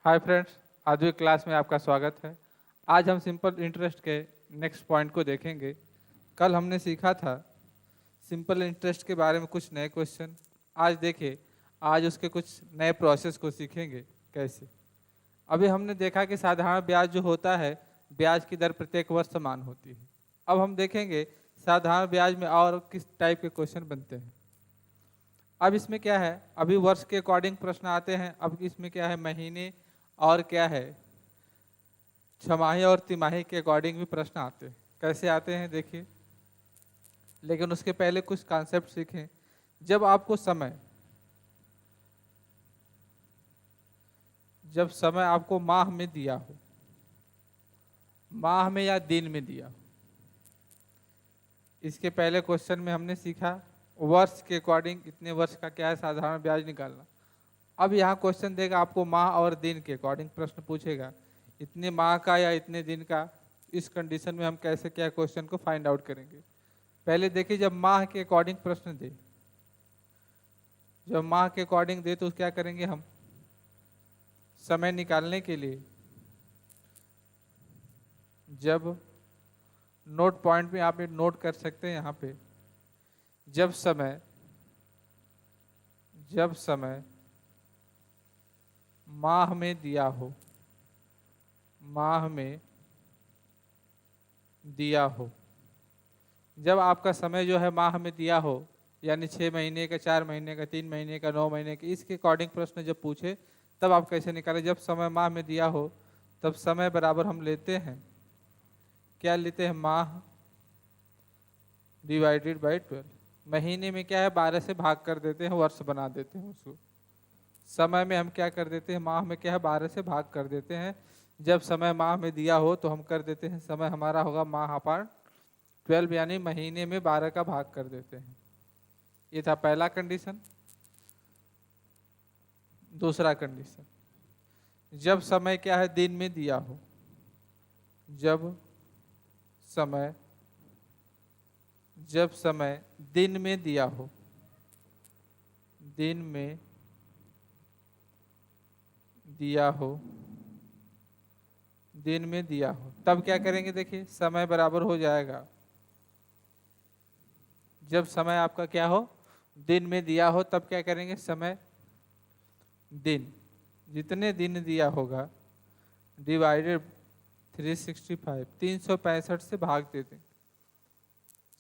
Hi friends, आज की class में आपका स्वागत है। आज हम सिंपल इंटरेस्ट के नेक्स्ट पॉइंट को देखेंगे। कल हमने सीखा था सिंपल इंटरेस्ट के बारे में कुछ नए क्वेश्चन। आज देखिए, आज उसके कुछ नए प्रोसेस को सीखेंगे कैसे। अभी हमने देखा कि साधारण ब्याज जो होता है, ब्याज की दर प्रत्येक वर्ष समान होती है। अब हम देखेंगे साधारण ब्याज में और किस टाइप के क्वेश्चन बनते हैं। अब इसमें क्या है, अभी वर्ष के अकॉर्डिंग प्रश्न आते हैं। अब इसमें क्या है, महीने और क्या है, छमाही और तिमाही के अकॉर्डिंग भी प्रश्न आते हैं। कैसे आते हैं देखिए, लेकिन उसके पहले कुछ कॉन्सेप्ट सीखें। जब समय आपको माह में दिया हो, माह में या दिन में दिया हो। इसके पहले क्वेश्चन में हमने सीखा वर्ष के अकॉर्डिंग इतने वर्ष का क्या है साधारण ब्याज निकालना। अब यहाँ क्वेश्चन देगा आपको माह और दिन के अकॉर्डिंग प्रश्न पूछेगा, इतने माह का या इतने दिन का। इस कंडीशन में हम कैसे क्या क्वेश्चन को फाइंड आउट करेंगे। पहले देखिए, जब माह के अकॉर्डिंग प्रश्न दे, जब माह के अकॉर्डिंग दे तो क्या करेंगे हम, समय निकालने के लिए जब नोट पॉइंट में आप नोट कर सकते हैं यहाँ पे, जब समय माह में दिया हो, माह में दिया हो। जब आपका समय जो है माह में दिया हो, यानी 6 महीने का, 4 महीने का, 3 महीने का, 9 महीने का, इसके अकॉर्डिंग प्रश्न जब पूछे तब आप कैसे निकालें। जब समय माह में दिया हो तब समय बराबर हम लेते हैं, क्या लेते हैं, माह डिवाइडेड बाई 12। महीने में क्या है, 12 से भाग कर देते हैं, वर्ष बना देते हैं उसको। समय में हम क्या कर देते हैं, माह में क्या है, 12 से भाग कर देते हैं। जब समय माह में दिया हो तो हम कर देते हैं, समय हमारा होगा माह अपान 12, यानी महीने में 12 का भाग कर देते हैं। ये था पहला कंडीशन। दूसरा कंडीशन, जब समय क्या है, दिन में दिया हो। जब समय दिन में दिया हो, दिन में दिया हो, दिन में दिया हो, तब क्या करेंगे, देखिए समय बराबर हो जाएगा। जब समय आपका क्या हो, दिन में दिया हो, तब क्या करेंगे, समय दिन, जितने दिन दिया होगा डिवाइडेड 365, 365 से भाग दे देंगे।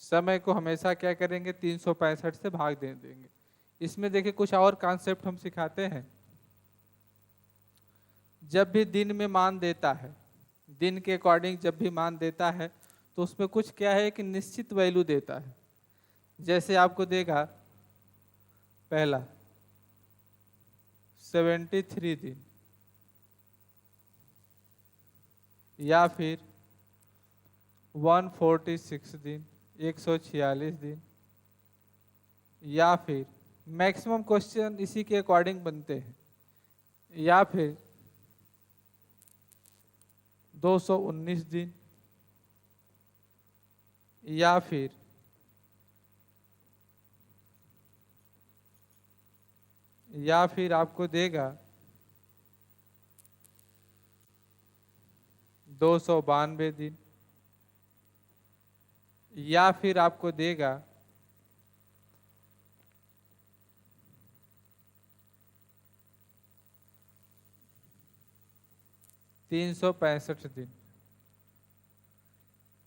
समय को हमेशा क्या करेंगे, 365 से भाग दे देंगे। इसमें देखिए कुछ और कॉन्सेप्ट हम सिखाते हैं। जब भी दिन में मान देता है, दिन के अकॉर्डिंग जब भी मान देता है तो उसमें कुछ क्या है कि निश्चित वैल्यू देता है। जैसे आपको देगा पहला 73 दिन, या फिर 146 दिन, 146 दिन, या फिर मैक्सिमम क्वेश्चन इसी के अकॉर्डिंग बनते हैं, या फिर 219 दिन, या फिर आपको देगा 292 दिन, या फिर आपको देगा 365 दिन।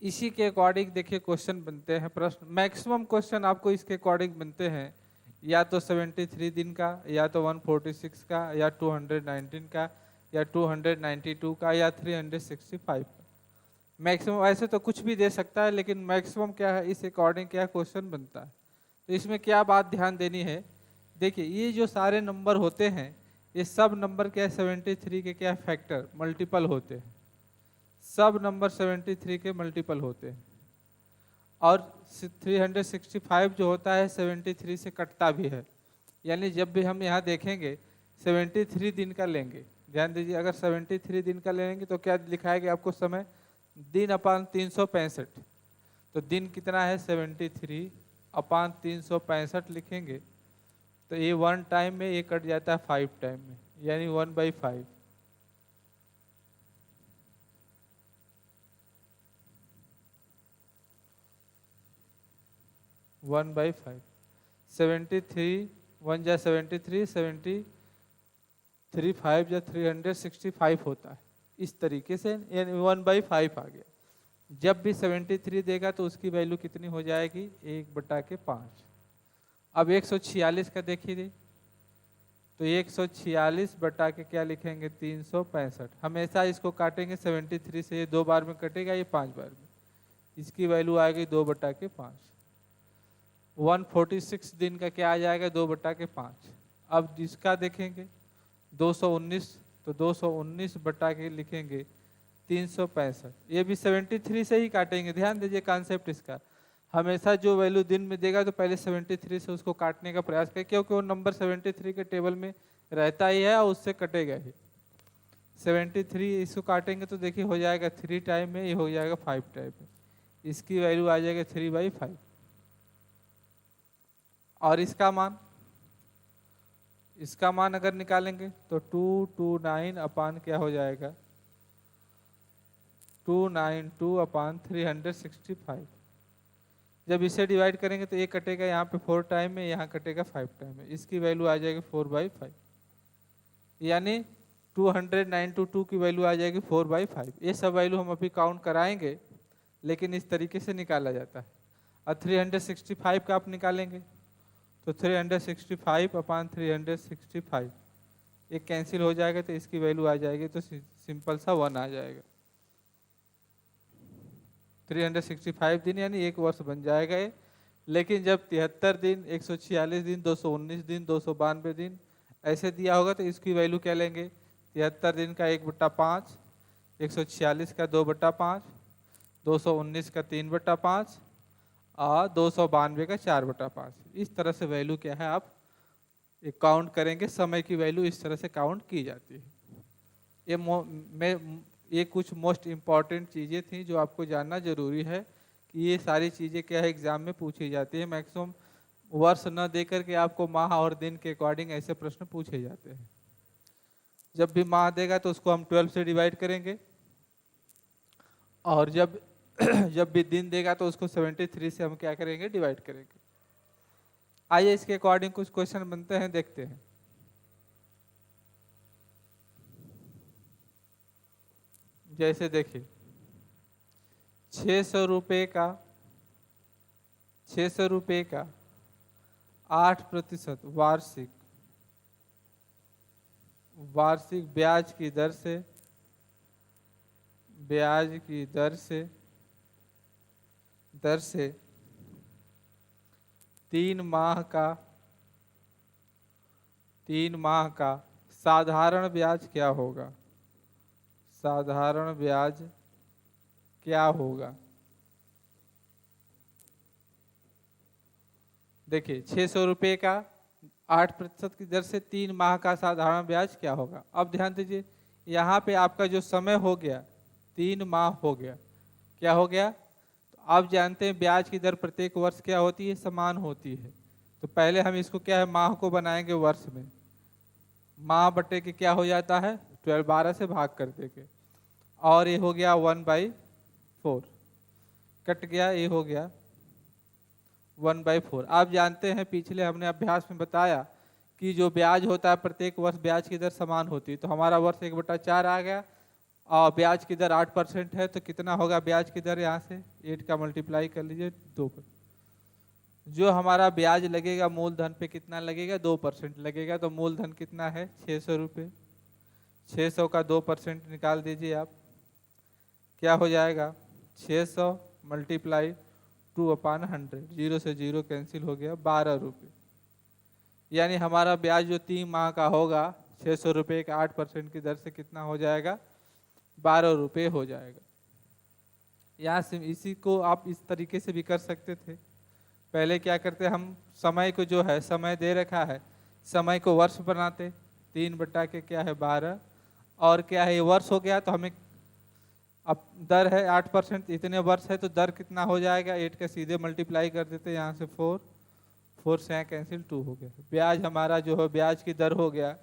इसी के अकॉर्डिंग देखिए क्वेश्चन बनते हैं, प्रश्न। मैक्सिमम क्वेश्चन आपको इसके अकॉर्डिंग बनते हैं, या तो 73 दिन का, या तो 146 का, या 219 का, या 292 का, या 365 का। मैक्सिमम ऐसे तो कुछ भी दे सकता है, लेकिन मैक्सिमम क्या है, इस अकॉर्डिंग क्या क्वेश्चन बनता है। तो इसमें क्या बात ध्यान देनी है, देखिए ये जो सारे नंबर होते हैं, ये सब नंबर क्या है, 73 के क्या फैक्टर, मल्टीपल होते हैं। सब नंबर 73 के मल्टीपल होते हैं। और 365 जो होता है 73 से कटता भी है। यानी जब भी हम यहाँ देखेंगे 73 दिन का लेंगे, ध्यान दीजिए, अगर 73 दिन का लेंगे तो क्या लिखाएगा आपको, समय दिन अपान 365। तो दिन कितना है, 73 अपान 365 लिखेंगे तो ये 1 टाइम में ये कट जाता है 5 टाइम में, यानी 1/5। 1/5। 73 1 जा 73, 73 5 या 365 होता है। इस तरीके से 1/5 आ गया। जब भी 73 देगा तो उसकी वैल्यू कितनी हो जाएगी, 1/5। अब 146 का देखिए, तो 146 बटा के क्या लिखेंगे, 365। हमेशा इसको काटेंगे 73 से, ये 2 बार में कटेगा, ये 5 बार में, इसकी वैल्यू आएगी 2/5। 146 दिन का क्या आ जाएगा, 2/5। अब जिसका देखेंगे 219, तो 219 बटा के लिखेंगे 365। ये भी 73 से ही काटेंगे। ध्यान दीजिए कॉन्सेप्ट इसका, हमेशा जो वैल्यू दिन में देगा तो पहले 73 से उसको काटने का प्रयास करें, क्योंकि वो नंबर 73 के टेबल में रहता ही है और उससे कटेगा ही। 73 इसको काटेंगे तो देखिए हो जाएगा 3 टाइम में, ये हो जाएगा 5 टाइम में, इसकी वैल्यू आ जाएगा 3/5। और इसका मान अगर निकालेंगे तो 229 अपान क्या हो जाएगा, 292/365। जब इसे डिवाइड करेंगे तो ये कटेगा यहाँ पे 4 टाइम में, यहाँ कटेगा 5 टाइम में, इसकी वैल्यू आ जाएगी 4/5। यानी 292 की वैल्यू आ जाएगी 4/5। ये सब वैल्यू हम अभी काउंट कराएंगे, लेकिन इस तरीके से निकाला जाता है। और 365 का आप निकालेंगे तो 365/365 ये कैंसिल हो जाएगा, तो इसकी वैल्यू आ जाएगी, तो सिंपल सा 1 आ जाएगा। 365 दिन यानी 1 वर्ष बन जाएगा ये। लेकिन जब 73 दिन, 146 दिन, 219 दिन, 292 दिन ऐसे दिया होगा तो इसकी वैल्यू क्या लेंगे, 73 दिन का 1/5, 146 का 2/5, 219 का 3/5 और 292 का 4/5। इस तरह से वैल्यू क्या है आप काउंट करेंगे। समय की वैल्यू इस तरह से काउंट की जाती है। ये कुछ मोस्ट इम्पॉर्टेंट चीज़ें थी जो आपको जानना जरूरी है कि ये सारी चीज़ें क्या है एग्जाम में पूछी जाती है। मैक्सिमम वर्ष न देकर के आपको माह और दिन के अकॉर्डिंग ऐसे प्रश्न पूछे जाते हैं। जब भी माह देगा तो उसको हम 12 से डिवाइड करेंगे, और जब भी दिन देगा तो उसको 73 से हम क्या करेंगे, डिवाइड करेंगे। आइए इसके अकॉर्डिंग कुछ क्वेश्चन बनते हैं, देखते हैं। जैसे देखिए 600 रुपये का 8% वार्षिक ब्याज की दर से 3 माह का साधारण ब्याज क्या होगा, देखिए 600 रुपये का 8% की दर से 3 माह का साधारण ब्याज क्या होगा। अब ध्यान दीजिए, यहाँ पे आपका जो समय हो गया 3 माह हो गया, क्या हो गया, तो आप जानते हैं ब्याज की दर प्रत्येक वर्ष क्या होती है, समान होती है। तो पहले हम इसको क्या है, माह को बनाएंगे वर्ष में, माह बटे के क्या हो जाता है 12, 12 से भाग कर देंगे, और ये हो गया 1/4, कट गया, ये हो गया 1/4। आप जानते हैं पिछले हमने अभ्यास में बताया कि जो ब्याज होता है प्रत्येक वर्ष ब्याज की दर समान होती है। तो हमारा वर्ष 1/4 आ गया, और ब्याज की दर 8% है, तो कितना होगा ब्याज की दर, यहाँ से 8 का मल्टीप्लाई कर लीजिए 2 पर। जो हमारा ब्याज लगेगा मूलधन पे कितना लगेगा, 2% लगेगा। तो मूलधन कितना है 600 रुपये, 600 का 2% निकाल दीजिए आप, क्या हो जाएगा 600 मल्टीप्लाई 2/100, 0 से 0 कैंसिल हो गया, 12 रुपये। यानी हमारा ब्याज जो 3 माह का होगा 600 रुपये का 8% की दर से कितना हो जाएगा, 12 रुपये हो जाएगा। यहाँ से इसी को आप इस तरीके से भी कर सकते थे। पहले क्या करते, हम समय को जो है, समय दे रखा है, समय को वर्ष बनाते, 3 बटा के क्या है 12, और क्या है ये वर्ष हो गया, तो हमें अब दर है 8%, इतने वर्ष है तो दर कितना हो जाएगा, 8 का सीधे मल्टीप्लाई कर देते, यहाँ से 4 से यहाँ कैंसिल 2 हो गया। ब्याज हमारा जो है ब्याज की दर हो गया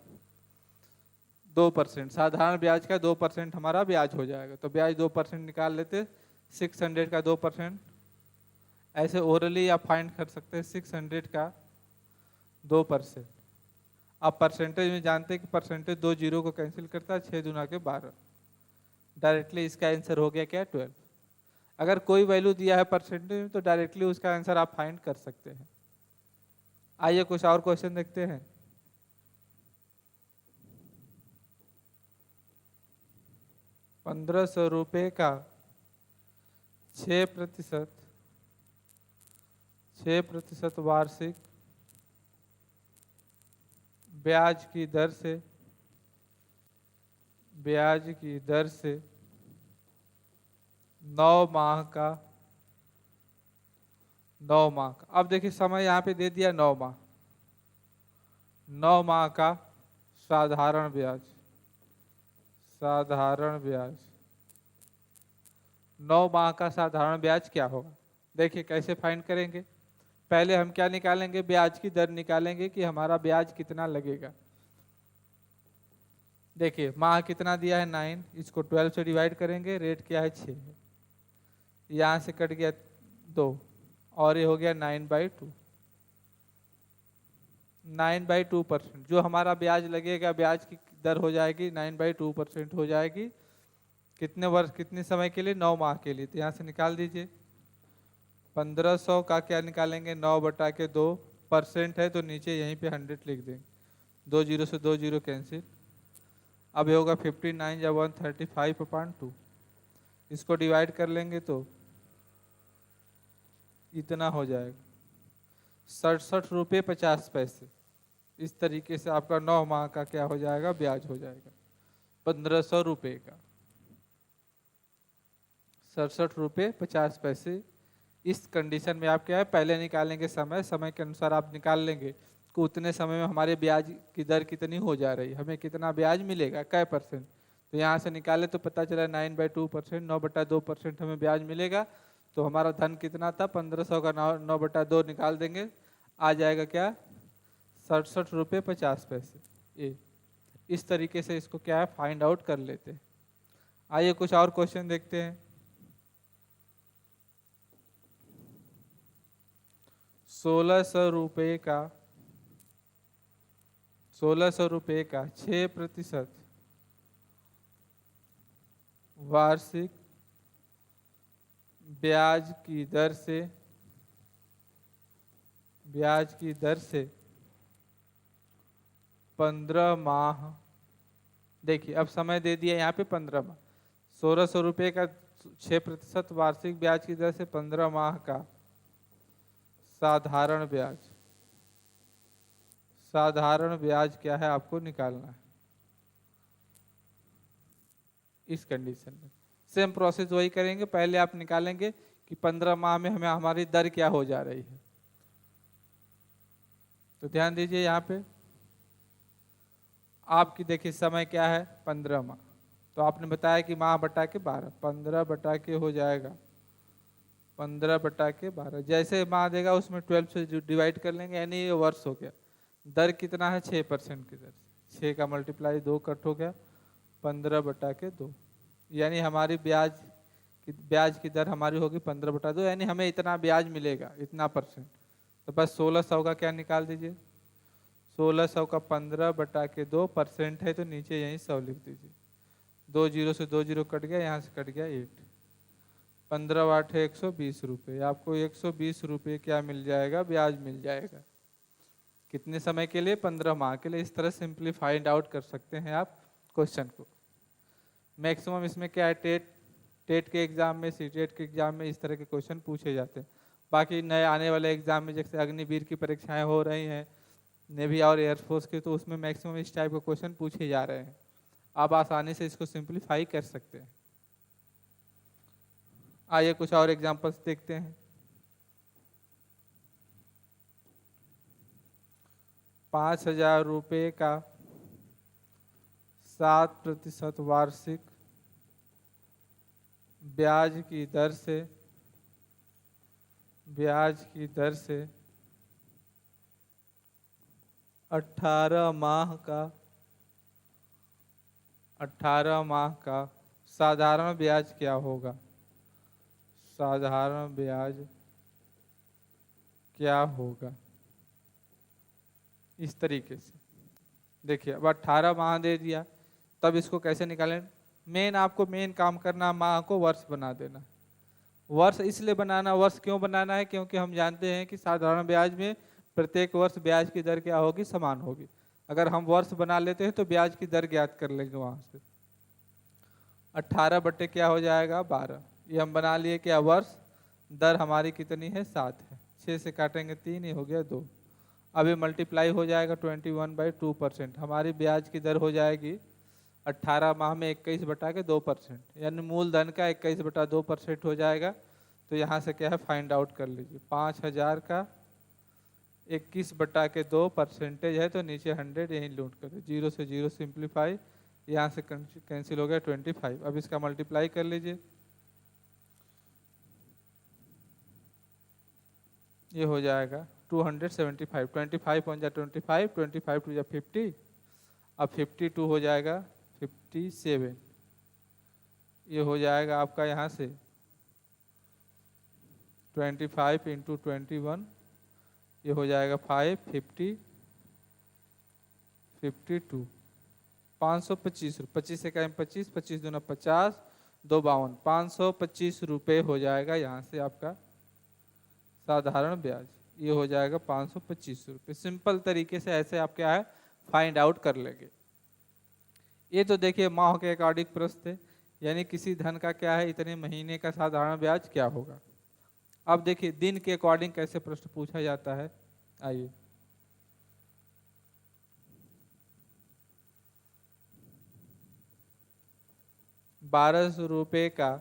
2%, साधारण ब्याज का 2% हमारा ब्याज हो जाएगा। तो ब्याज 2% निकाल लेते, 600 का 2% ऐसे ओरली आप फाइंड कर सकते हैं 600 का 2%। आप परसेंटेज में जानते हैं कि परसेंटेज 2 जीरो को कैंसिल करता है, 6 दूना के 12। डायरेक्टली इसका आंसर हो गया क्या 12। अगर कोई वैल्यू दिया है परसेंटेज में तो डायरेक्टली उसका आंसर आप फाइंड कर सकते हैं। आइए कुछ और क्वेश्चन देखते हैं। ₹1500 का 6% वार्षिक ब्याज की दर से 9 माह का। अब देखिए समय यहाँ पे दे दिया 9 माह। 9 माह का साधारण ब्याज 9 माह का साधारण ब्याज क्या होगा? देखिए कैसे फाइंड करेंगे। पहले हम क्या निकालेंगे, ब्याज की दर निकालेंगे कि हमारा ब्याज कितना लगेगा। देखिए माह कितना दिया है 9, इसको 12 से डिवाइड करेंगे, रेट क्या है 6, यहाँ से कट गया 2 और ये हो गया 9/2। 9/2% जो हमारा ब्याज लगेगा, ब्याज की दर हो जाएगी 9/2% हो जाएगी। कितने वर्ष कितने समय के लिए? 9 माह के लिए। तो यहाँ से निकाल दीजिए। 1500 का क्या निकालेंगे? 9/2 % है तो नीचे यहीं पे 100 लिख देंगे। 2 जीरो से 2 जीरो कैंसिल। अब ये होगा 59 या 135/2। इसको डिवाइड कर लेंगे तो इतना हो जाएगा 67.50 रुपये। इस तरीके से आपका 9 माह का क्या हो जाएगा? ब्याज हो जाएगा 1500 रुपये का 67.50 रुपये। इस कंडीशन में आप क्या है, पहले निकालेंगे समय के अनुसार आप निकाल लेंगे कि उतने समय में हमारे ब्याज की दर कितनी हो जा रही है, हमें कितना ब्याज मिलेगा, कै %। तो यहाँ से निकाले तो पता चला 9/2%, 9/2% हमें ब्याज मिलेगा। तो हमारा धन कितना था? 1500 का 9/2 निकाल देंगे, आ जाएगा क्या? 67.50 रुपये। ये इस तरीके से इसको क्या है, फाइंड आउट कर लेते हैं। आइए कुछ और क्वेश्चन देखते हैं। 1600 रुपये का 6% वार्षिक ब्याज की दर से 15 माह। देखिए अब समय दे दिया यहाँ पे 15 माह। 1600 रुपये का 6% वार्षिक ब्याज की दर से 15 माह का साधारण ब्याज क्या है आपको निकालना है। इस कंडीशन में सेम प्रोसेस वही करेंगे। पहले आप निकालेंगे कि 15 माह में हमें हमारी दर क्या हो जा रही है। तो ध्यान दीजिए यहाँ पे आपकी देखिए समय क्या है 15 माह। तो आपने बताया कि माह बटा के 12, 15 बटा के हो जाएगा 15 बटा के 12। जैसे माह देगा उसमें 12 से डिवाइड कर लेंगे, यानी ये वर्ष हो गया। दर कितना है? 6% की दर से 6 का मल्टीप्लाई 2 कट हो गया 15 बटा के 2, यानी हमारी ब्याज की दर हमारी होगी 15/2, यानी हमें इतना ब्याज मिलेगा, इतना %। तो बस 1600 का क्या निकाल दीजिए। 1600 का 15 बटा के 2% है तो नीचे यहीं 100 लिख दीजिए। 2 जीरो से 2 जीरो कट गया, यहाँ से कट गया 8। 15/8 है 120 रुपये। आपको 120 रुपये क्या मिल जाएगा? ब्याज मिल जाएगा। कितने समय के लिए? 15 माह के लिए। इस तरह सिंपली फाइंड आउट कर सकते हैं आप क्वेश्चन को। मैक्सिमम इसमें क्या है, टेट के एग्जाम में, सीटेट के एग्जाम में इस तरह के क्वेश्चन पूछे जाते हैं। बाकी नए आने वाले एग्जाम में जैसे अग्निवीर की परीक्षाएं हो रही हैं, नेवी और एयरफोर्स की, तो उसमें मैक्सिमम इस टाइप के क्वेश्चन पूछे जा रहे हैं। आप आसानी से इसको सिंप्लीफाई कर सकते हैं। आइए कुछ और एग्जांपल्स देखते हैं। 5000 रुपये का 7% वार्षिक ब्याज की दर से 18 माह का साधारण ब्याज क्या होगा? साधारण ब्याज क्या होगा, इस तरीके से। देखिए अब 18 माह दे दिया, तब इसको कैसे निकालें। मेन काम करना, माह को वर्ष बना देना। वर्ष इसलिए बनाना, वर्ष क्यों बनाना है, क्योंकि हम जानते हैं कि साधारण ब्याज में प्रत्येक वर्ष ब्याज की दर क्या होगी, समान होगी। अगर हम वर्ष बना लेते हैं तो ब्याज की दर ज्ञात कर लेंगे वहां से। 18 बटे क्या हो जाएगा, 12। ये हम बना लिए क्या, वर्ष। दर हमारी कितनी है, 7 है। 6 से काटेंगे 3, ये हो गया 2। अब ये मल्टीप्लाई हो जाएगा 21/2%। हमारी ब्याज की दर हो जाएगी 18 माह में 21 बटा के 2%, यानी मूलधन का 21/2% हो जाएगा। तो यहाँ से क्या है, फाइंड आउट कर लीजिए। 5000 का 21 बटा के 2% है, तो नीचे 100 यहीं लूट कर दे। 0 से 0 सिंप्लीफाई, यहाँ से कैंसिल हो गया 25। अब इसका मल्टीप्लाई कर लीजिए, ये हो जाएगा 275। 25 on जा 25, 25 टू जा 50। अब 52 हो जाएगा 57। ये हो जाएगा आपका यहाँ से 25 इंटू 21, ये हो जाएगा 5, 50, 52, 525 रुपये। 25 से कहें 25, 25 दूना 50, 2 52, 525 रुपये हो जाएगा यहाँ से आपका साधारण ब्याज। ये हो जाएगा 525 रुपये। सिंपल तरीके से ऐसे आप क्या है, फाइंड आउट कर लेंगे। ये तो देखिए माह के अकॉर्डिंग प्रश्न थे, यानी किसी धन का क्या है, इतने महीने का साधारण ब्याज क्या होगा। अब देखिए दिन के अकॉर्डिंग कैसे प्रश्न पूछा जाता है, आइए। ₹1200 का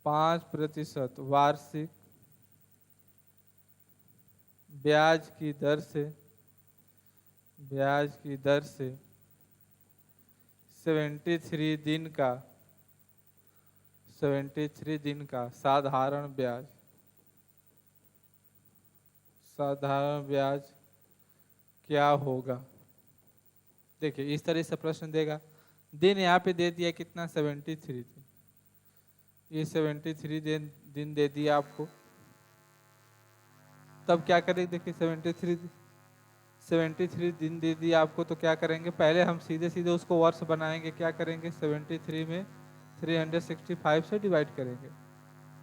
5% वार्षिक ब्याज की दर से 73 दिन का साधारण ब्याज क्या होगा। देखिए इस तरह से प्रश्न देगा। दिन यहाँ पे दे दिया कितना, 73 दिन। ये 73 दिन दे दिया आपको। तब क्या करेंगे, देखिए 73 दिन दे दिया आपको, तो क्या करेंगे, पहले हम सीधे सीधे उसको वर्ष बनाएंगे। क्या करेंगे, 73 में 365 से डिवाइड करेंगे।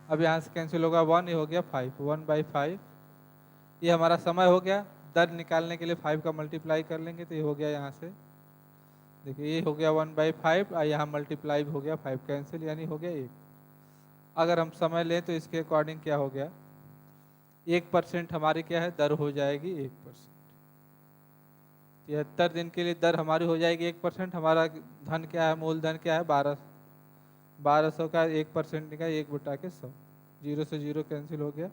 अब यहाँ से कैंसिल होगा 1, ये हो गया 5, 1/5। ये हमारा समय हो गया। दर निकालने के लिए 5 का मल्टीप्लाई कर लेंगे, तो ये हो गया यहाँ से, देखिए ये हो गया 1/5, और यहाँ मल्टीप्लाई हो गया 5, कैंसिल, यानी हो गया 1। अगर हम समय लें तो इसके अकॉर्डिंग क्या हो गया, 1% हमारी क्या है, दर हो जाएगी 1%। 73 दिन के लिए दर हमारी हो जाएगी 1%। हमारा धन क्या है, मूलधन क्या है, 1200 का 1% निकाल 1/100, 0 से 0 कैंसिल हो गया,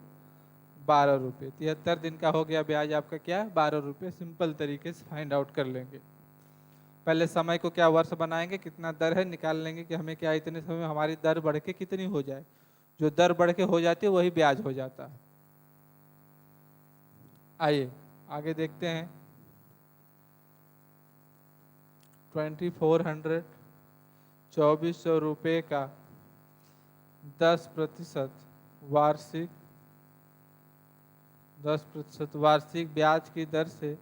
12 रुपये। 73 दिन का हो गया ब्याज आपका क्या है, 12 रुपये। सिंपल तरीके से फाइंड आउट कर लेंगे। पहले समय को क्या वर्ष बनाएंगे, कितना दर है निकाल लेंगे कि हमें क्या इतने समय में हमारी दर बढ़ के कितनी हो जाए। जो दर बढ़ के हो जाती है वही ब्याज हो जाता है। आइए आगे देखते हैं। 2400 रुपये का 10% वार्षिक ब्याज की दर से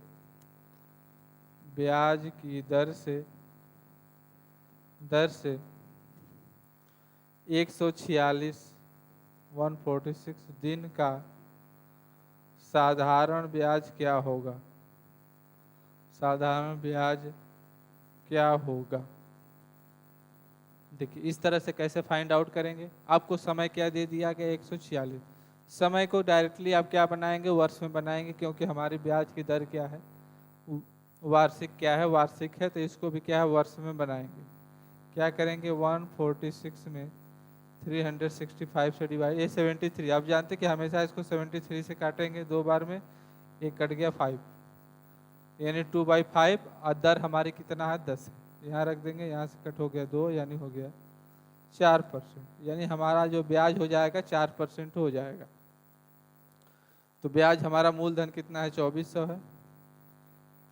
146 दिन का साधारण ब्याज क्या होगा। देखिए इस तरह से कैसे फाइंड आउट करेंगे। आपको समय क्या दे दिया गया, 146। समय को डायरेक्टली आप क्या बनाएंगे, वर्ष में बनाएंगे, क्योंकि हमारी ब्याज की दर क्या है, वार्षिक क्या है, वार्षिक है, तो इसको भी क्या है, वर्ष में बनाएंगे। क्या करेंगे, 146 में 365 से डिवाइड, ये 73। आप जानते कि हमेशा इसको 73 से काटेंगे 2 बार में, एक कट गया 5, यानी 2/5। और दर हमारी कितना है, 10 है। यहाँ रख देंगे, यहाँ से कट हो गया 2, यानी हो गया 4%। यानी हमारा जो ब्याज हो जाएगा 4% हो जाएगा। तो ब्याज हमारा मूलधन कितना है, 2400 है।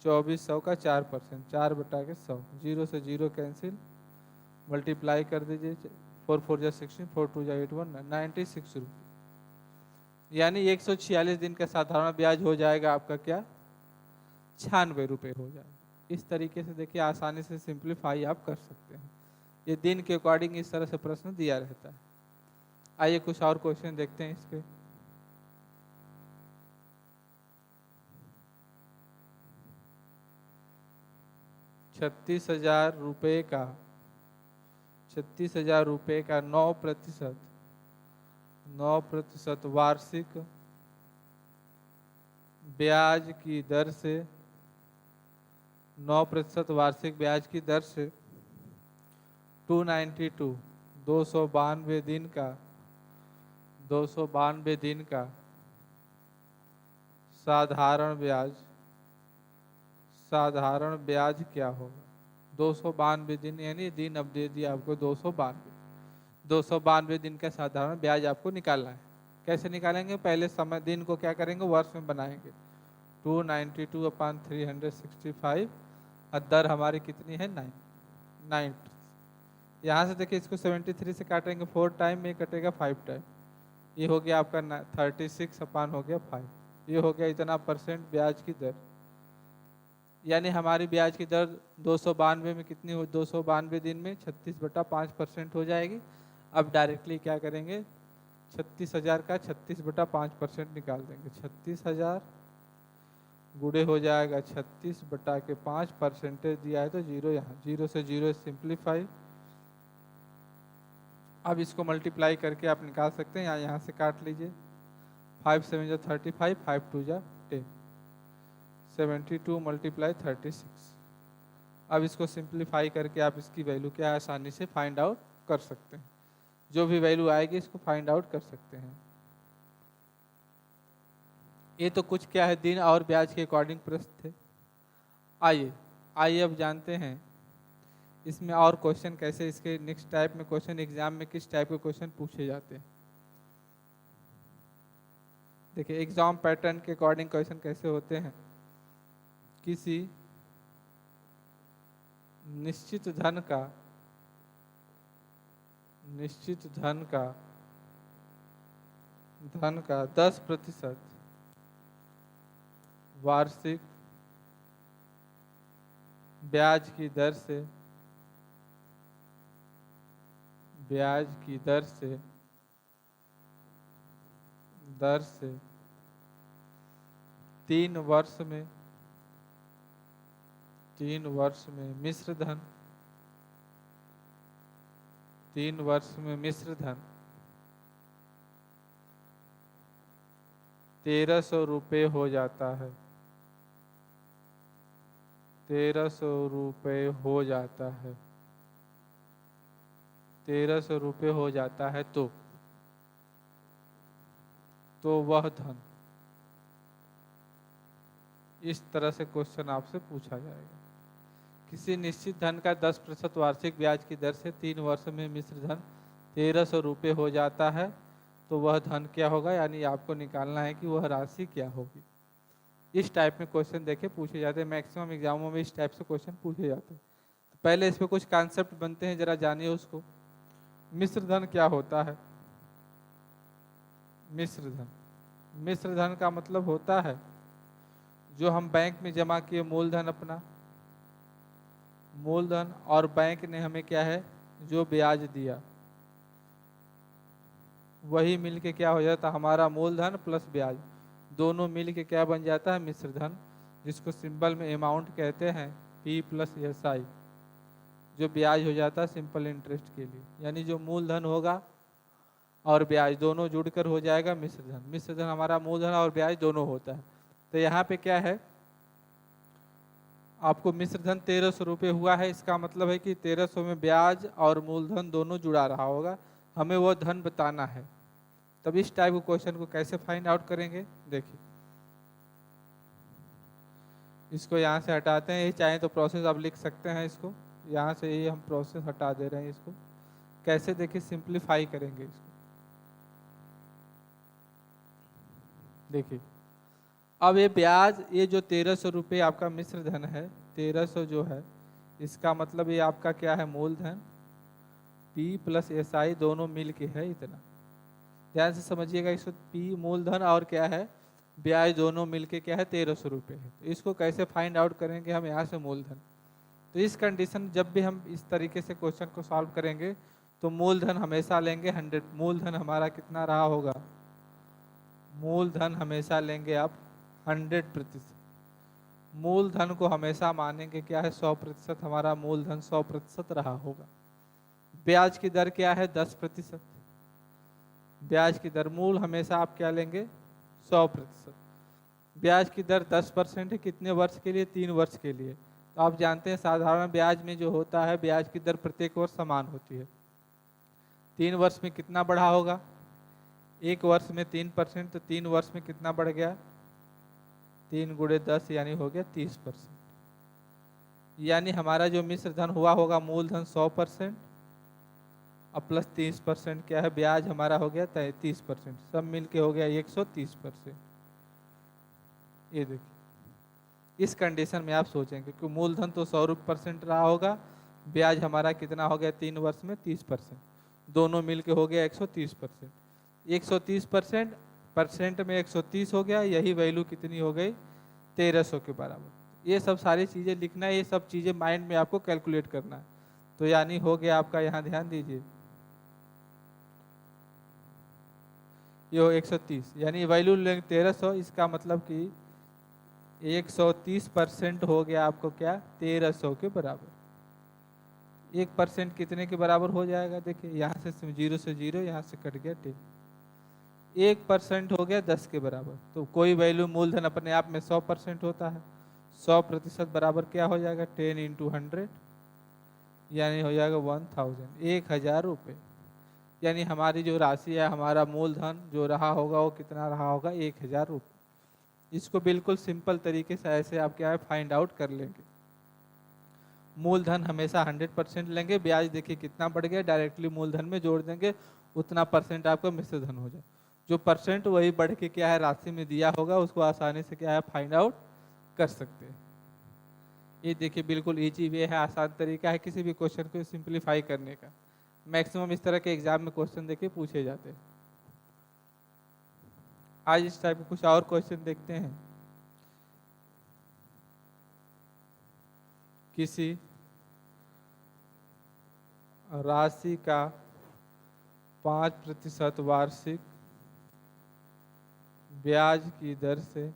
2400 का 4%, 4/100, 0 से 0 कैंसिल, मल्टीप्लाई कर दीजिए। 4 4 जा 16, 4 2 जा 8, 96 रुपये। यानी 146 दिन का साधारण ब्याज हो जाएगा आपका क्या, 96 रुपये हो जाएगा। इस तरीके से देखिए आसानी से सिंप्लीफाई आप कर सकते हैं। ये दिन के अकॉर्डिंग इस तरह से प्रश्न दिया रहता है। आइए कुछ और क्वेश्चन देखते हैं इस पे। छत्तीस हजार रुपये का 9% वार्षिक ब्याज की दर से 9% वार्षिक ब्याज की दर से 292 292 दिन का साधारण ब्याज क्या होगा। 292 दिन यानी दिन अब दे दिया आपको 292 दिन का साधारण ब्याज आपको निकालना है। कैसे निकालेंगे, पहले समय दिन को क्या करेंगे, वर्ष में बनाएंगे। 292/365 और दर हमारी कितनी है 9। यहाँ से देखिए इसको 73 से काटेंगे 4 टाइम में कटेगा 5 टाइम। ये हो गया आपका 36 अपान हो गया 5। ये हो गया इतना % ब्याज की दर। यानी हमारी ब्याज की दर 292 में कितनी हो, 292 दिन में 36/5% हो जाएगी। अब डायरेक्टली क्या करेंगे, 36,000 का 36/5% निकाल देंगे। 36,000 गुणे हो जाएगा 36/5% दिया है तो 0, यहाँ 0 से 0 सिंप्लीफाई। अब इसको मल्टीप्लाई करके आप निकाल सकते हैं, यहाँ से काट लीजिए। 5 7 जा 35, 5 2 जा 10, 72 × 36। अब इसको सिंप्लीफाई करके आप इसकी वैल्यू क्या आसानी से फाइंड आउट कर सकते हैं। जो भी वैल्यू आएगी इसको फाइंड आउट कर सकते हैं। ये तो कुछ क्या है, दिन और ब्याज के अकॉर्डिंग प्रश्न थे। आइए अब जानते हैं इसमें और क्वेश्चन कैसे, इसके नेक्स्ट टाइप में क्वेश्चन एग्जाम में किस टाइप के क्वेश्चन पूछे जाते हैं। देखिए एग्जाम पैटर्न के अकॉर्डिंग क्वेश्चन कैसे होते हैं। किसी निश्चित धन का 10% वार्षिक ब्याज की दर से 3 वर्ष में मिश्र धन 1300 रुपये हो जाता है। 1300 रुपये हो जाता है तो वह धन, इस तरह से क्वेश्चन आपसे पूछा जाएगा। किसी निश्चित धन का 10% वार्षिक ब्याज की दर से 3 वर्ष में मिश्र धन 1300 रुपये हो जाता है तो वह धन क्या होगा, यानी आपको निकालना है कि वह राशि क्या होगी। इस टाइप में क्वेश्चन देखे पूछे जाते हैं। मैक्सिमम एग्जामों में इस टाइप से क्वेश्चन पूछे जाते हैं। तो पहले इस पे कुछ कॉन्सेप्ट बनते हैं, जरा जानिए उसको। मिश्र धन क्या होता है। मिश्र धन का मतलब होता है जो हम बैंक में जमा किए मूलधन, अपना मूलधन, और बैंक ने हमें क्या है जो ब्याज दिया, वही मिलके क्या हो जाता है हमारा मूलधन प्लस ब्याज, दोनों मिलके क्या बन जाता है मिश्र धन, जिसको सिंबल में अमाउंट कहते हैं P + SI, जो ब्याज हो जाता है सिंपल इंटरेस्ट के लिए। यानी जो मूलधन होगा और ब्याज दोनों जुड़कर हो जाएगा मिश्र धन। मिश्र धन हमारा मूलधन और ब्याज दोनों होता है। तो यहाँ पे क्या है, आपको मिश्र धन 1300 रुपये हुआ है, इसका मतलब है कि 1300 में ब्याज और मूलधन दोनों जुड़ा रहा होगा, हमें वो धन बताना है। तब इस टाइप के क्वेश्चन को कैसे फाइंड आउट करेंगे, देखिए इसको यहाँ से हटाते हैं। ये चाहे तो प्रोसेस आप लिख सकते हैं इसको, यहाँ से ये हम प्रोसेस हटा दे रहे हैं। इसको कैसे देखिए सिंप्लीफाई करेंगे इसको। देखिए अब ये ब्याज, ये जो 1300 रुपये आपका मिश्र धन है, 1300 जो है इसका मतलब ये आपका क्या है मूलधन P + SI दोनों मिल के है इतना। ध्यान से समझिएगा। इसको पी मूलधन और क्या है ब्याज दोनों मिलके क्या है 1300 रुपये है। तो इसको कैसे फाइंड आउट करेंगे हम यहाँ से मूलधन। तो इस कंडीशन जब भी हम इस तरीके से क्वेश्चन को सॉल्व करेंगे तो मूलधन हमेशा लेंगे 100। मूलधन हमारा कितना रहा होगा, मूलधन हमेशा लेंगे आप 100%। मूलधन को हमेशा मानेंगे क्या है 100%। हमारा मूलधन 100% रहा होगा। ब्याज की दर क्या है 10%। ब्याज की दर मूल हमेशा आप क्या लेंगे 100%। ब्याज की दर 10% है, कितने वर्ष के लिए 3 वर्ष के लिए। तो आप जानते हैं साधारण ब्याज में जो होता है ब्याज की दर प्रत्येक वर्ष समान होती है। 3 वर्ष में कितना बढ़ा होगा, 1 वर्ष में 3%, तो 3 वर्ष में कितना बढ़ गया 3 गुणे 10 यानी हो गया 30%। यानी हमारा जो मिश्र धन हुआ होगा मूलधन 100% और प्लस 30% क्या है ब्याज हमारा हो गया 30%। सब मिलके हो गया 130%। ये देखिए इस कंडीशन में आप सोचेंगे कि मूलधन तो 100% रहा होगा, ब्याज हमारा कितना हो गया 3 वर्ष में 30%, दोनों मिलके हो गया 130%। 130% परसेंट में 130 हो गया, यही वैल्यू कितनी हो गई 1300 के बराबर। ये सब सारी चीज़ें लिखना है, ये सब चीज़ें माइंड में आपको कैलकुलेट करना है। तो यानी हो गया आपका, यहाँ ध्यान दीजिए, ये हो 130 यानी वैल्यू लेंगे 1300। इसका मतलब कि 130% हो गया आपको क्या 1300 के बराबर। 1% कितने के बराबर हो जाएगा, देखिए यहाँ से 0 से 0, यहाँ से कट गया 10। 1% हो गया 10 के बराबर। तो कोई वैल्यू मूलधन अपने आप में 100% होता है। 100% बराबर क्या हो जाएगा 10 × 100 यानी हो जाएगा 1000 रुपये। यानी हमारी जो राशि है, हमारा मूलधन जो रहा होगा वो कितना रहा होगा 1000 रुपये। इसको बिल्कुल सिंपल तरीके से ऐसे आप क्या है फाइंड आउट कर लेंगे। मूलधन हमेशा 100% लेंगे, ब्याज देखिए कितना बढ़ गया, डायरेक्टली मूलधन में जोड़ देंगे, उतना परसेंट आपका मिश्र धन हो जाए। जो परसेंट वही बढ़ के क्या है राशि में दिया होगा, उसको आसानी से क्या है फाइंड आउट कर सकते हैं। ये देखिए बिल्कुल इजी वे है, आसान तरीका है किसी भी क्वेश्चन को सिंप्लीफाई करने का। मैक्सिमम इस तरह के एग्जाम में क्वेश्चन देखिए पूछे जाते हैं। आज इस टाइप के कुछ और क्वेश्चन देखते हैं। किसी राशि का 5% वार्षिक ब्याज की दर से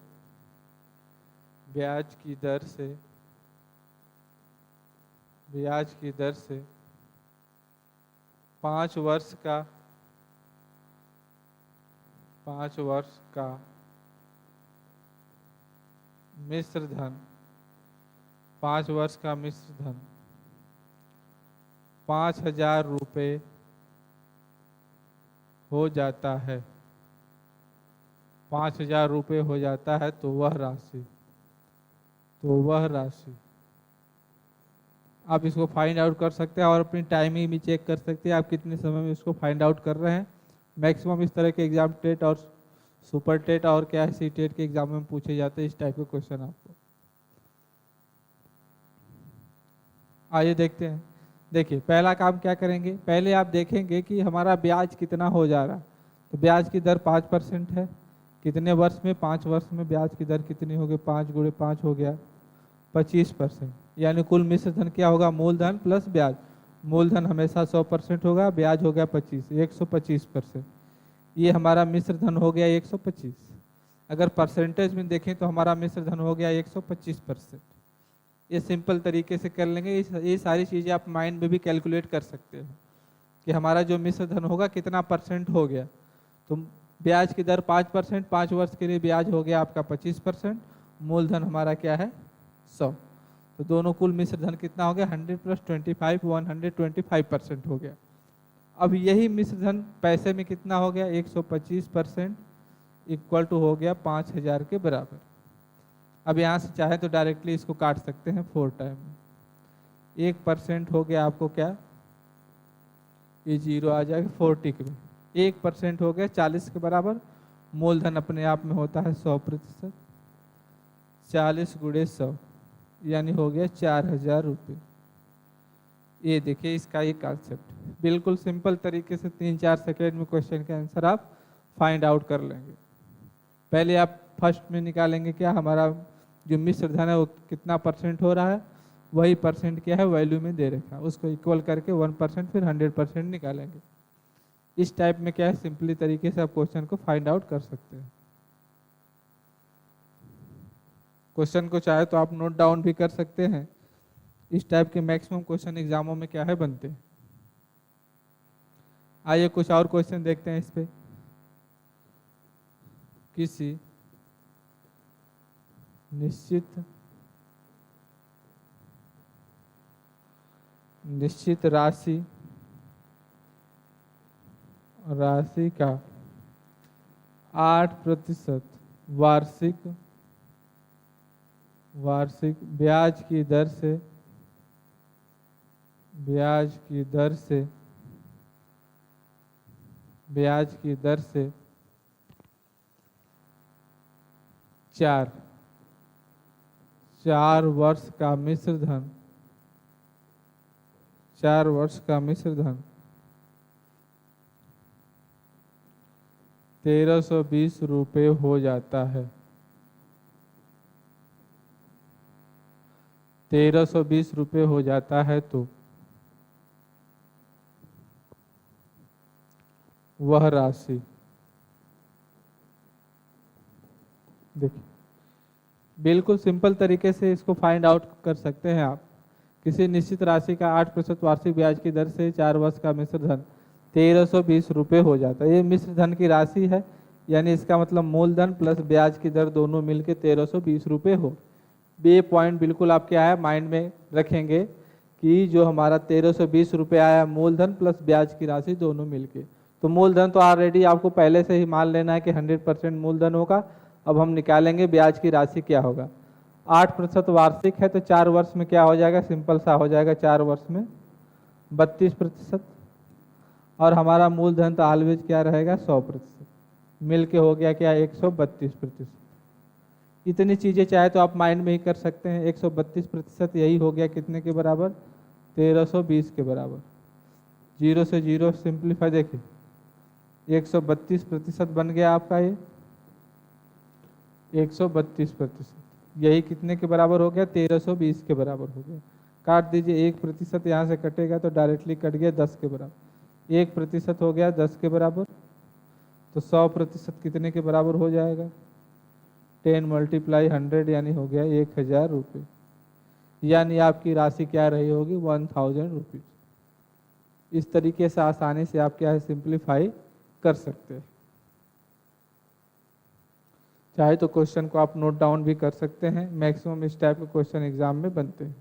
5 वर्ष का मिश्र धन 5000 रुपये हो जाता है। 5000 रुपये हो जाता है तो वह राशि आप इसको फाइंड आउट कर सकते हैं और अपनी टाइमिंग भी चेक कर सकते हैं आप कितने समय में इसको फाइंड आउट कर रहे हैं। मैक्सिमम इस तरह के एग्जाम टेट और सुपर टेट और क्या है सी-टेट के एग्जाम में पूछे जाते हैं इस टाइप के क्वेश्चन आपको। आइए देखते हैं। देखिए पहला काम क्या करेंगे, पहले आप देखेंगे कि हमारा ब्याज कितना हो जा रहा है। तो ब्याज की दर 5% है, कितने वर्ष में 5 वर्ष में ब्याज की दर कितनी होगी 5 × 5 हो गया 25%। यानी कुल मिश्र धन क्या होगा मूलधन प्लस ब्याज। मूलधन हमेशा 100% होगा, ब्याज हो गया 125%। ये हमारा मिश्र धन हो गया 125। अगर परसेंटेज में देखें तो हमारा मिश्र धन हो गया 125%। ये सिंपल तरीके से कर लेंगे। ये सारी चीज़ें आप माइंड में भी कैलकुलेट कर सकते हैं कि हमारा जो मिश्र धन होगा कितना परसेंट हो गया। तो ब्याज की दर 5%, 5 वर्ष के लिए ब्याज हो गया आपका 25%, मूलधन हमारा क्या है 100। तो दोनों कुल मिश्र धन कितना हो गया 100 + 25 125% हो गया। अब यही मिश्र धन पैसे में कितना हो गया 125% इक्वल टू हो गया 5000 के बराबर। अब यहाँ से चाहे तो डायरेक्टली इसको काट सकते हैं 4 टाइम। 1% हो गया आपको क्या, ये 0 आ जाएगा 40 के में। 1% हो गया 40 के बराबर। मूलधन अपने आप में होता है 100%। 40 × 100 यानी हो गया 4000 रुपये। ये देखिए इसका ये कॉन्सेप्ट बिल्कुल सिंपल तरीके से 3-4 सेकेंड में क्वेश्चन का आंसर आप फाइंड आउट कर लेंगे। पहले आप फर्स्ट में निकालेंगे क्या हमारा जो मिश्र धन है वो कितना परसेंट हो रहा है, वही परसेंट क्या है वैल्यू में दे रखा है, उसको इक्वल करके 1% फिर 100% निकालेंगे। इस टाइप में क्या है सिंपली तरीके से आप क्वेश्चन को फाइंड आउट कर सकते हैं। क्वेश्चन को चाहे तो आप नोट डाउन भी कर सकते हैं। इस टाइप के मैक्सिमम क्वेश्चन एग्जामों में क्या है बनते हैं। आइए कुछ और क्वेश्चन देखते हैं इस पे। किसी निश्चित राशि का 8% वार्षिक ब्याज की दर से 4 वर्ष का मिश्र धन 1320 रुपये हो जाता है। 1320 रुपये हो जाता है तो वह राशि, देखिए बिल्कुल सिंपल तरीके से इसको फाइंड आउट कर सकते हैं आप। किसी निश्चित राशि का 8% वार्षिक ब्याज की दर से 4 वर्ष का मिश्र धन 1320 रुपये हो जाता है। ये मिश्र धन की राशि है, यानी इसका मतलब मूलधन प्लस ब्याज की दर दोनों मिलके 1320 रुपये हो। ये पॉइंट बिल्कुल आप क्या है माइंड में रखेंगे कि जो हमारा 1320 रुपये आया मूलधन प्लस ब्याज की राशि दोनों मिलके, तो मूलधन तो ऑलरेडी आपको पहले से ही मान लेना है कि 100% मूलधन होगा। अब हम निकालेंगे ब्याज की राशि क्या होगा। 8% वार्षिक है तो 4 वर्ष में क्या हो जाएगा, सिंपल सा हो जाएगा, 4 वर्ष में 32%। और हमारा मूलधन तो ऑलवेज क्या रहेगा 100%, मिल के हो गया क्या 132%। इतनी चीज़ें चाहे तो आप माइंड में ही कर सकते हैं। 132% यही हो गया कितने के बराबर, 1320 के बराबर। 0 से 0 सिंप्लीफाई, देखिए 132% बन गया आपका ये 132%। यही कितने के बराबर हो गया, 1320 के बराबर हो गया। काट दीजिए, 1% यहाँ से कटेगा तो डायरेक्टली कट गया 10 के बराबर। 1% हो गया 10 के बराबर, तो 100% कितने के बराबर हो जाएगा, 10 × 100 यानी हो गया 1000 रुपये। यानी आपकी राशि क्या रही होगी, 1000 रुपीज। इस तरीके से आसानी से आप क्या है सिंप्लीफाई कर सकते हैं। चाहे तो क्वेश्चन को आप नोट डाउन भी कर सकते हैं। मैक्सिमम इस टाइप के क्वेश्चन एग्जाम में बनते हैं।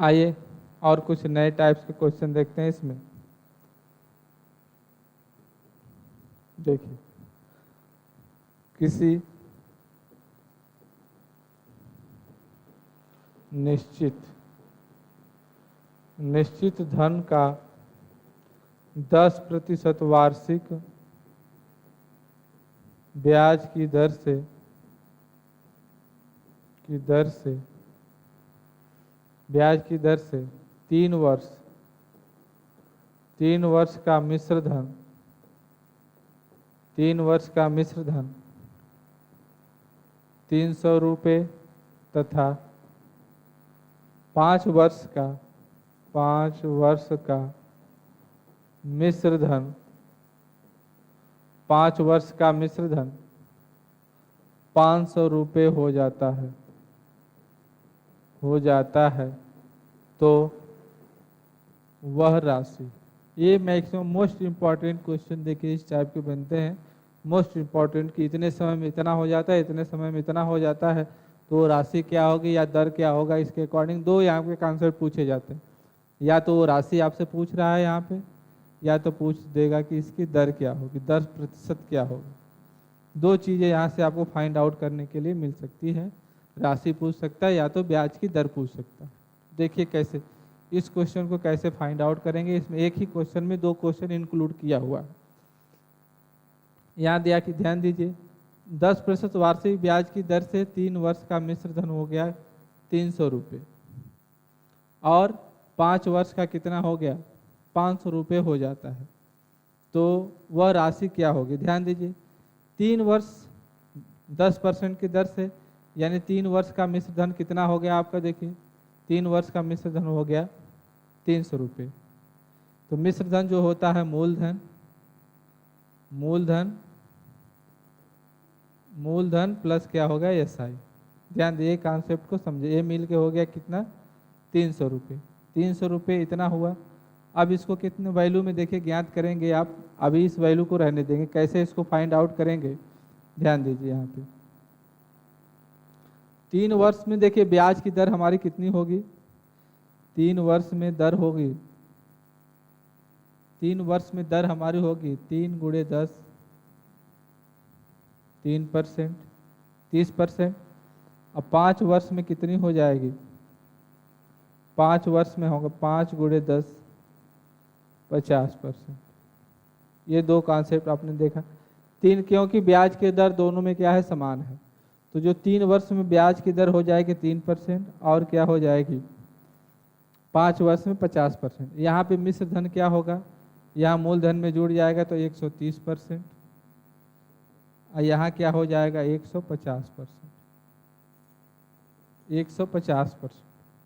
आइए और कुछ नए टाइप्स के क्वेश्चन देखते हैं इसमें। देखिए, किसी निश्चित धन का 10% वार्षिक ब्याज की दर से 3 वर्ष का मिश्र धन 300 रुपये तथा 5 वर्ष का मिश्र धन 500 रुपये हो जाता है तो वह राशि। ये मैक्सिमम मोस्ट इम्पॉर्टेंट क्वेश्चन देखिए इस टाइप के बनते हैं। मोस्ट इम्पॉर्टेंट कि इतने समय में इतना हो जाता है, इतने समय में इतना हो जाता है, तो राशि क्या होगी या दर क्या होगा, इसके अकॉर्डिंग दो यहाँ पे कॉन्सेप्ट पूछे जाते हैं। या तो वो राशि आपसे पूछ रहा है यहाँ पे, या तो पूछ देगा कि इसकी दर क्या होगी, 10% क्या होगी। दो चीज़ें यहाँ से आपको फाइंड आउट करने के लिए मिल सकती है। राशि पूछ सकता है या तो ब्याज की दर पूछ सकता है। देखिए कैसे इस क्वेश्चन को कैसे फाइंड आउट करेंगे। इसमें एक ही क्वेश्चन में 2 क्वेश्चन इंक्लूड किया हुआ है। यहाँ दिया कि ध्यान दीजिए, 10% वार्षिक ब्याज की दर से 3 वर्ष का मिश्र धन हो गया 300 रुपये, और 5 वर्ष का कितना हो गया, 500 रुपये हो जाता है। तो वह राशि क्या होगी, ध्यान दीजिए, 3 वर्ष 10% की दर से, यानी 3 वर्ष का मिश्र धन कितना हो गया आपका, देखिए 3 वर्ष का मिश्र धन हो गया 300 रुपये। तो मिश्र धन जो होता है मूलधन, मूलधन प्लस क्या होगा, एसआई। ध्यान दिए कॉन्सेप्ट को समझे, ये मिल के हो गया कितना, 300 रुपये। 300 रुपये इतना हुआ। अब इसको कितने वैल्यू में देखिए ज्ञात करेंगे आप, अभी इस वैल्यू को रहने देंगे, कैसे इसको फाइंड आउट करेंगे, ध्यान दीजिए यहाँ पे। 3 वर्ष में देखिए ब्याज की दर हमारी कितनी होगी, 3 वर्ष में दर होगी, 3 वर्ष में दर हमारी होगी 3 गुणे 10, 3%, 30%। अब 5 वर्ष में कितनी हो जाएगी, 5 वर्ष में होगा 5 गुणे 10, 50%। ये दो कॉन्सेप्ट आपने देखा। 3, क्योंकि ब्याज की दर दोनों में क्या है, समान है। तो जो 3 वर्ष में ब्याज की दर हो जाएगी 3%, और क्या हो जाएगी 5 वर्ष में 50%। यहाँ पे मिश्र धन क्या होगा, यहाँ मूलधन में जुड़ जाएगा तो 130%, और यहाँ क्या हो जाएगा 150%, 150%।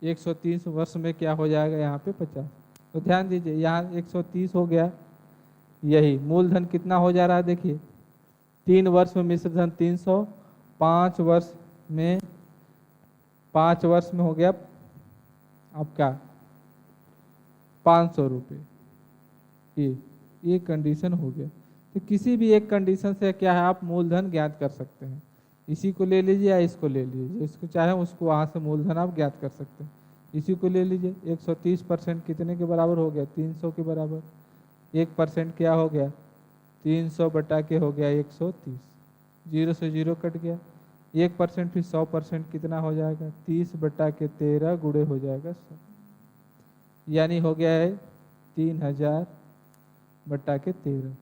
130 वर्ष में क्या हो जाएगा यहाँ पे 50। तो ध्यान दीजिए यहाँ 130 हो गया, यही मूलधन कितना हो जा रहा है, देखिए 3 वर्ष में मिश्र धन 300, 5 वर्ष में हो गया आपका 500 रुपये। ये कंडीशन हो गया। तो किसी भी एक कंडीशन से क्या है, आप मूलधन ज्ञात कर सकते हैं। इसी को ले लीजिए या इसको ले लीजिए, इसको चाहे उसको वहाँ से मूलधन आप ज्ञात कर सकते हैं। इसी को ले लीजिए, 130% कितने के बराबर हो गया, 300 के बराबर। 1% क्या हो गया, 300 बटा के हो गया 130, 0 से 0 कट गया। 1% फिर 100% कितना हो जाएगा, 30 बटा के 13 गुणे हो जाएगा 100, यानी हो गया है 3000 बटा के 13।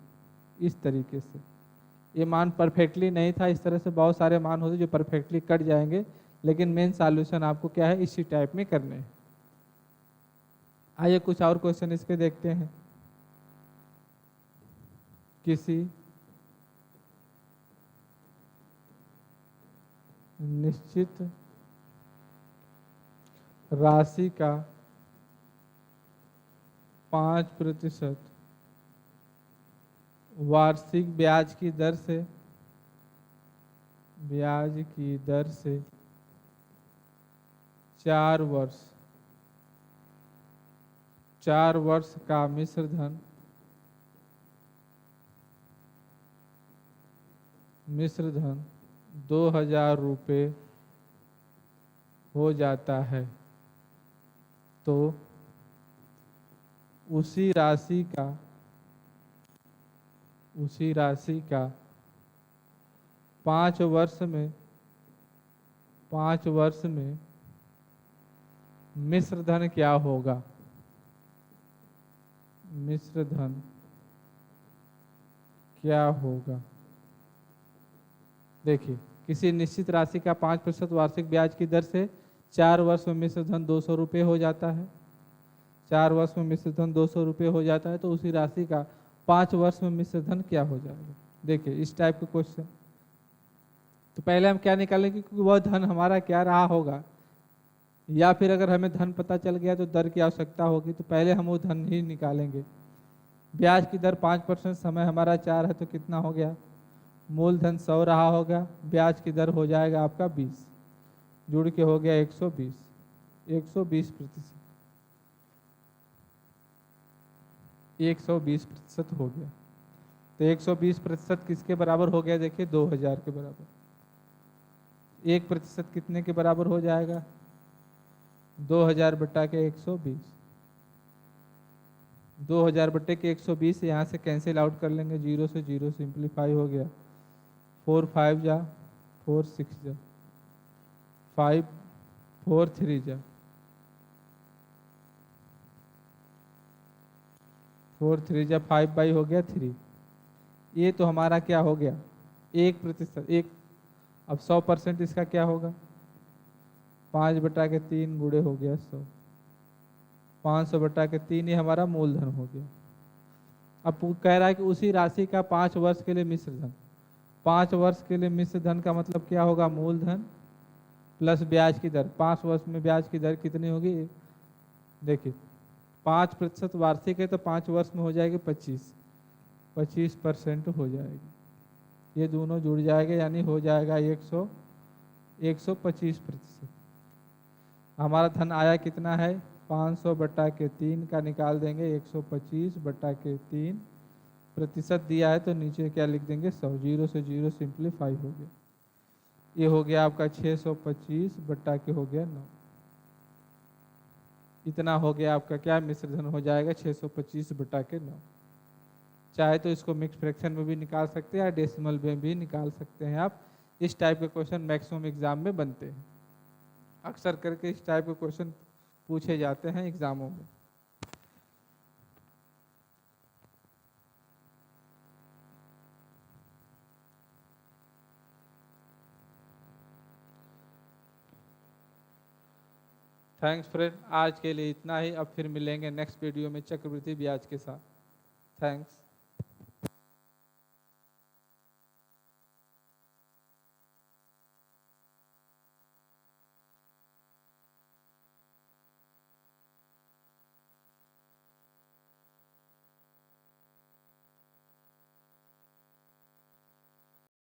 इस तरीके से ये मान परफेक्टली नहीं था, इस तरह से बहुत सारे मान होते जो परफेक्टली कट जाएंगे, लेकिन मेन सॉल्यूशन आपको क्या है, इसी टाइप में करने हैं। आइए कुछ और क्वेश्चन इस पे देखते हैं। किसी निश्चित राशि का 5% वार्षिक ब्याज की दर से 4 वर्ष का मिश्र धन 2000 रुपये हो जाता है, तो उसी राशि का 5 वर्ष में मिश्र धन क्या होगा, मिश्र धन क्या होगा। देखिए किसी निश्चित राशि का 5% वार्षिक ब्याज की दर से 4 वर्ष में मिश्र धन 200 रुपये हो जाता है। 4 वर्ष में मिश्र धन 200 रुपये हो जाता है, तो उसी राशि का 5 वर्ष में मिश्र धन क्या हो जाएगा। देखिए इस टाइप के क्वेश्चन, तो पहले हम क्या निकालेंगे कि वह धन हमारा क्या रहा होगा, या फिर अगर हमें धन पता चल गया तो दर की आवश्यकता होगी, तो पहले हम वो धन ही निकालेंगे। ब्याज की दर 5%, समय हमारा 4 है, तो कितना हो गया, मूलधन 100 रहा होगा, ब्याज की दर हो जाएगा आपका 20, जुड़ के हो गया 120, 120%, 120% हो गया। तो 120% किसके बराबर हो गया, देखिए 2000 के बराबर। 1% कितने के बराबर हो जाएगा, 2000 बटा के 120, 2000 बटे के 120 यहाँ से कैंसिल आउट कर लेंगे, 0 से 0 सिंप्लीफाई हो गया, 4 5 जा 4 6 जा 5 4 3 जा 4 3 जा 5 बाई हो गया 3। ये तो हमारा क्या हो गया 1%। अब 100% इसका क्या होगा, 5/3 गुणे हो गया 100। 500/3 ये हमारा मूलधन हो गया। अब वो कह रहा है कि उसी राशि का 5 वर्ष के लिए मिश्र धन। 5 वर्ष के लिए मिश्र धन का मतलब क्या होगा? मूलधन प्लस ब्याज की दर। 5 वर्ष में ब्याज की दर कितनी होगी? देखिए 5% वार्षिक है तो 5 वर्ष में हो जाएगी 25% हो जाएगी। ये दोनों जुड़ जाएंगे यानी हो जाएगा 125%। हमारा धन आया कितना है? 500/3 का निकाल देंगे 125/3। प्रतिशत दिया है तो नीचे क्या लिख देंगे? 100। 0 से 0 सिंप्लीफाई हो गया। ये हो गया आपका 625/9। इतना हो गया आपका क्या? मिश्र धन हो जाएगा 625/9। चाहे तो इसको मिक्स फ्रैक्शन में भी निकाल सकते हैं या डेसिमल में भी निकाल सकते हैं आप। इस टाइप के क्वेश्चन मैक्सिमम एग्जाम में बनते हैं। अक्सर करके इस टाइप के क्वेश्चन पूछे जाते हैं एग्जामों में। थैंक्स फ्रेंड, आज के लिए इतना ही। अब फिर मिलेंगे नेक्स्ट वीडियो में चक्रवृद्धि ब्याज के साथ। थैंक्स।